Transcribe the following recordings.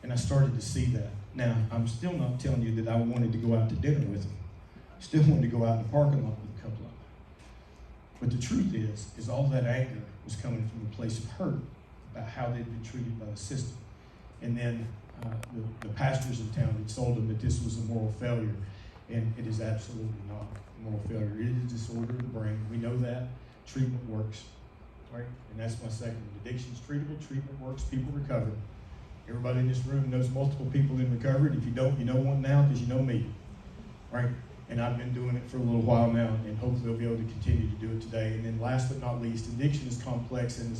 And I started to see that. Now, I'm still not telling you that I wanted to go out to dinner with them. I still wanted to go out in the parking lot with a couple of them. But the truth is all that anger was coming from a place of hurt about how they'd been treated by the system. And then the pastors in town had told them that this was a moral failure, and it is absolutely not a moral failure. It is a disorder of the brain. We know that. Treatment works, right? And that's my second. Addiction's treatable, treatment works, people recover. Everybody in this room knows multiple people in recovery, and if you don't, you know one now because you know me, right? And I've been doing it for a little while now, and hopefully I'll be able to continue to do it today. And then last but not least, addiction is complex, and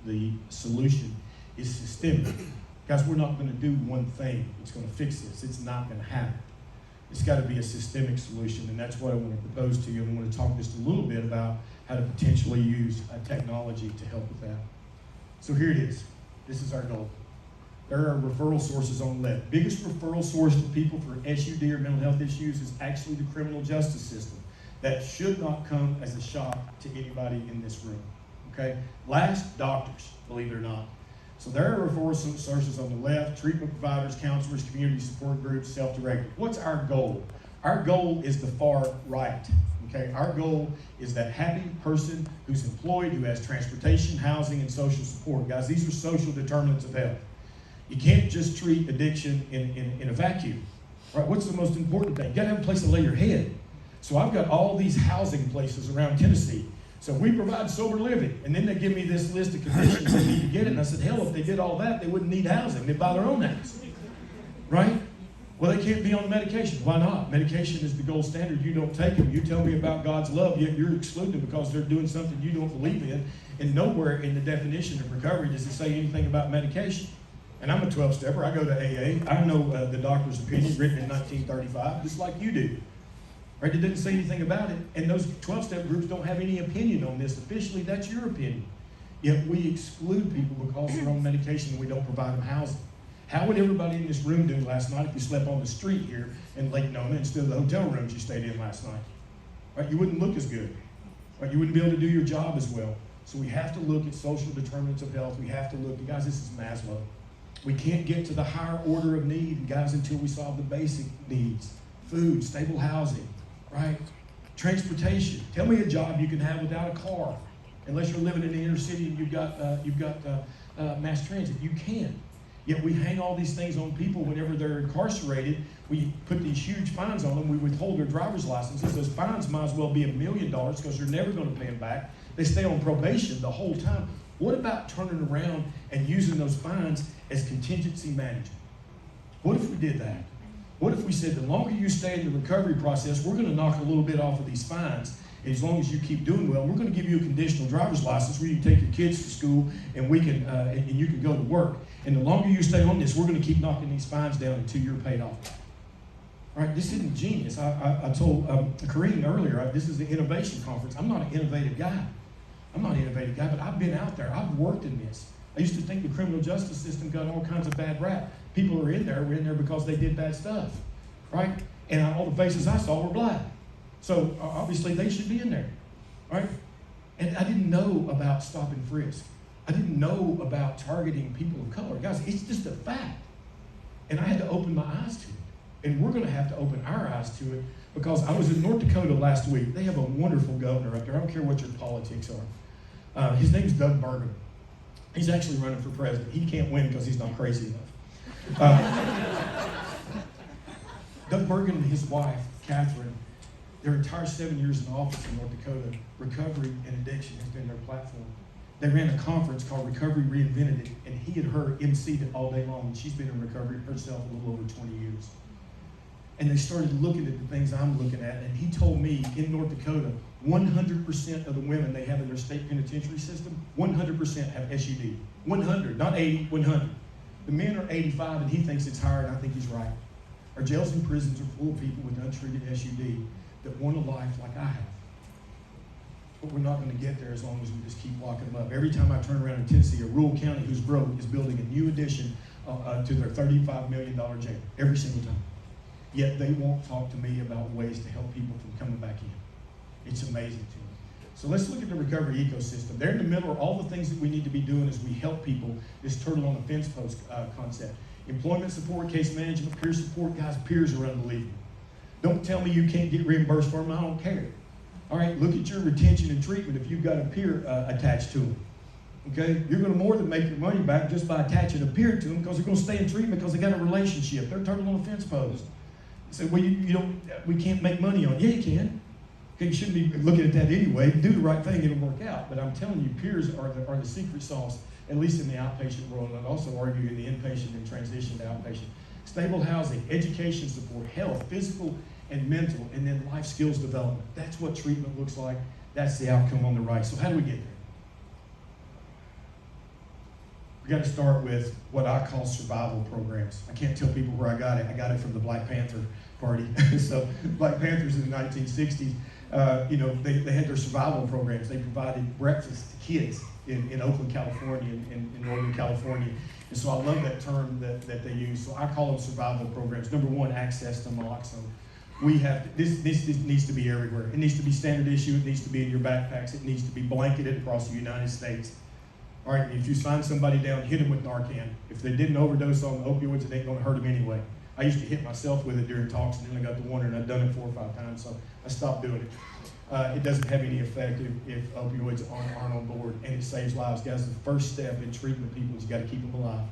the solution is systemic. Guys, we're not going to do one thing that's going to fix this. It's not going to happen. It's got to be a systemic solution, and that's what I want to propose to you. And I want to talk just a little bit about how to potentially use technology to help with that. So here it is. This is our goal. There are referral sources on the left. Biggest referral source for people for SUD or mental health issues is actually the criminal justice system. That should not come as a shock to anybody in this room. Okay? Last, doctors, believe it or not. So there are referral sources on the left: treatment providers, counselors, community support groups, self-directed. What's our goal? Our goal is the far right. Okay? Our goal is that happy person who's employed, who has transportation, housing, and social support. Guys, these are social determinants of health. You can't just treat addiction in a vacuum. Right? What's the most important thing? You gotta have a place to lay your head. So I've got all these housing places around Tennessee. So we provide sober living. And then they give me this list of conditions they need to get it. And I said, hell, if they did all that, they wouldn't need housing. They'd buy their own house. Right? Well, they can't be on medication. Why not? Medication is the gold standard. You don't take them. You tell me about God's love, yet you're excluding them because they're doing something you don't believe in. And nowhere in the definition of recovery does it say anything about medication. And I'm a 12-stepper. I go to AA. I know the doctor's opinion written in 1935, just like you do. Right? It didn't say anything about it. And those 12-step groups don't have any opinion on this. Officially, that's your opinion. Yet we exclude people because they're on medication and we don't provide them housing. How would everybody in this room do last night if you slept on the street here in Lake Nona instead of the hotel rooms you stayed in last night? Right? You wouldn't look as good. Right? You wouldn't be able to do your job as well. So we have to look at social determinants of health. We have to look, guys, this is Maslow. We can't get to the higher order of need, guys, until we solve the basic needs. Food, stable housing, right? Transportation. Tell me a job you can have without a car, unless you're living in the inner city and you've got mass transit. You can't. Yet we hang all these things on people whenever they're incarcerated. We put these huge fines on them. We withhold their driver's licenses. Those fines might as well be $1 million because you're never going to pay them back. They stay on probation the whole time. What about turning around and using those fines as contingency management? What if we did that? What if we said the longer you stay in the recovery process, we're going to knock a little bit off of these fines. And as long as you keep doing well, we're going to give you a conditional driver's license where you can take your kids to school and we can and you can go to work. And the longer you stay on this, we're going to keep knocking these fines down until you're paid off. All right, this isn't genius. I told Kareem earlier, this is the innovation conference. I'm not an innovative guy. I'm not an innovative guy, but I've been out there. I've worked in this. I used to think the criminal justice system got all kinds of bad rap. People who were in there because they did bad stuff, right? And all the faces I saw were black. So obviously they should be in there, right? And I didn't know about stop and frisk. I didn't know about targeting people of color. Guys, it's just a fact. And I had to open my eyes to it. And we're going to have to open our eyes to it because I was in North Dakota last week. They have a wonderful governor up there. I don't care what your politics are. His name's Doug Burgum. He's actually running for president. He can't win because he's not crazy enough. Doug Burgum and his wife, Catherine, their entire 7 years in office in North Dakota, recovery and addiction has been their platform. They ran a conference called Recovery Reinvented, and he and her emceed it all day long, and she's been in recovery herself a little over 20 years. And they started looking at the things I'm looking at, and he told me in North Dakota, 100% of the women they have in their state penitentiary system, 100% have SUD. 100, not 80, 100. The men are 85, and he thinks it's higher, and I think he's right. Our jails and prisons are full of people with untreated SUD that want a life like I have. But we're not going to get there as long as we just keep locking them up. Every time I turn around in Tennessee, a rural county who's broke is building a new addition to their $35 million jail every single time. Yet they won't talk to me about ways to help people from coming back in. It's amazing to me. So let's look at the recovery ecosystem. There in the middle are all the things that we need to be doing as we help people, this turtle on the fence post concept. Employment support, case management, peer support. Guys, peers are unbelievable. Don't tell me you can't get reimbursed for them. I don't care. All right, look at your retention and treatment if you've got a peer attached to them. Okay, you're going to more than make your money back just by attaching a peer to them, because they're going to stay in treatment because they got a relationship. They're turtle on a fence post. So, well, you don't. We can't make money on it. Yeah, you can. Okay, you shouldn't be looking at that anyway. Do the right thing, it'll work out. But I'm telling you, peers are the secret sauce, at least in the outpatient world, and I'd also argue in the inpatient and transition to outpatient. Stable housing, education support, health, physical and mental, and then life skills development. That's what treatment looks like. That's the outcome on the right. So how do we get there? We got to start with what I call survival programs. I can't tell people where I got it. I got it from the Black Panther Party. So Black Panthers in the 1960s, they had their survival programs. They provided breakfast to kids in Oakland, California, in Northern California. And so I love that term that they use. So I call them survival programs. Number one, access to naloxone. We have this needs to be everywhere. It needs to be standard issue. It needs to be in your backpacks. It needs to be blanketed across the United States. All right, if you find somebody down, hit them with Narcan. If they didn't overdose on opioids, it ain't going to hurt them anyway. I used to hit myself with it during talks, and then I got to wonder, and I've done it 4 or 5 times, so I stopped doing it. It doesn't have any effect if opioids aren't on board, and it saves lives. Guys, the first step in treating people is you got to keep them alive.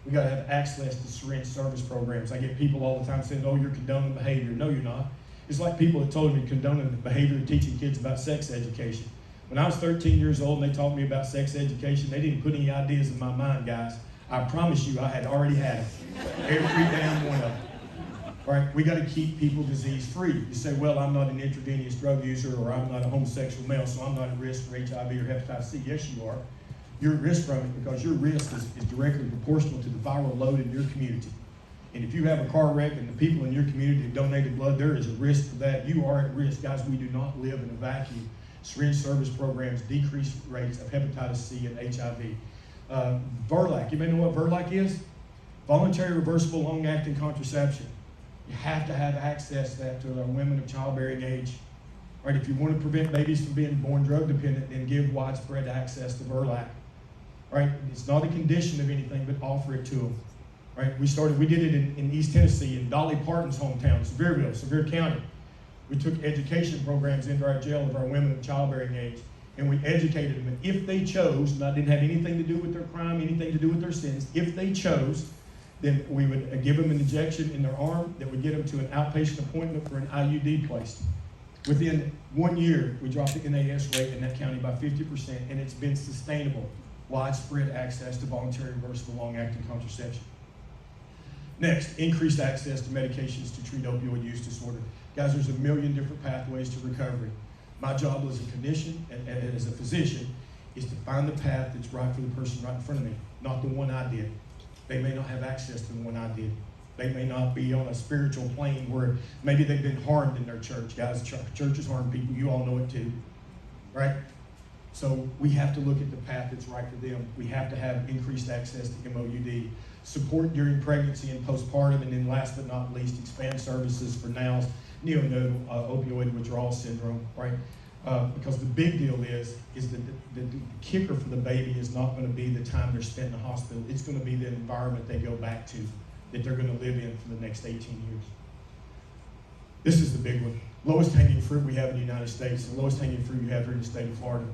We got to have access to syringe service programs. I get people all the time saying, "Oh, you're condoning behavior." No, you're not. It's like people that told me condoning the behavior and teaching kids about sex education. When I was 13 years old and they taught me about sex education, they didn't put any ideas in my mind, guys. I promise you, I had already had them. Every damn one of them. All right, we got to keep people disease-free. You say, well, I'm not an intravenous drug user, or I'm not a homosexual male, so I'm not at risk for HIV or hepatitis C. Yes, you are. You're at risk from it because your risk is directly proportional to the viral load in your community. And if you have a car wreck and the people in your community have donated blood, there is a risk for that. You are at risk. Guys, we do not live in a vacuum. Syringe service programs decrease rates of hepatitis C and HIV. VERLAC, you may know what VERLAC is? Voluntary reversible long-acting contraception. You have to have access to that to our women of childbearing age. Right, if you want to prevent babies from being born drug dependent, then give widespread access to VERLAC. Right, it's not a condition of anything, but offer it to them. Right, we did it in East Tennessee, in Dolly Parton's hometown, Sevier County. We took education programs into our jail of our women of childbearing age, and we educated them. And if they chose, and that didn't have anything to do with their crime, anything to do with their sins, if they chose, then we would give them an injection in their arm that would get them to an outpatient appointment for an IUD placed. Within 1 year, we dropped the NAS rate in that county by 50%, and it's been sustainable, widespread access to voluntary reversible long-acting contraception. Next, increased access to medications to treat opioid use disorder. Guys, there's a million different pathways to recovery. My job as a clinician and as a physician is to find the path that's right for the person right in front of me, not the one I did. They may not have access to the one I did. They may not be on a spiritual plane where maybe they've been harmed in their church. Guys, churches harm people. You all know it too, right? So we have to look at the path that's right for them. We have to have increased access to MOUD, support during pregnancy and postpartum, and then last but not least, expand services for NOWS, neonatal opioid withdrawal syndrome, right? Because the big deal is that the kicker for the baby is not going to be the time they're spent in the hospital. It's going to be the environment they go back to, that they're going to live in for the next 18 years. This is the big one. Lowest hanging fruit we have in the United States, the lowest hanging fruit you have here in the state of Florida.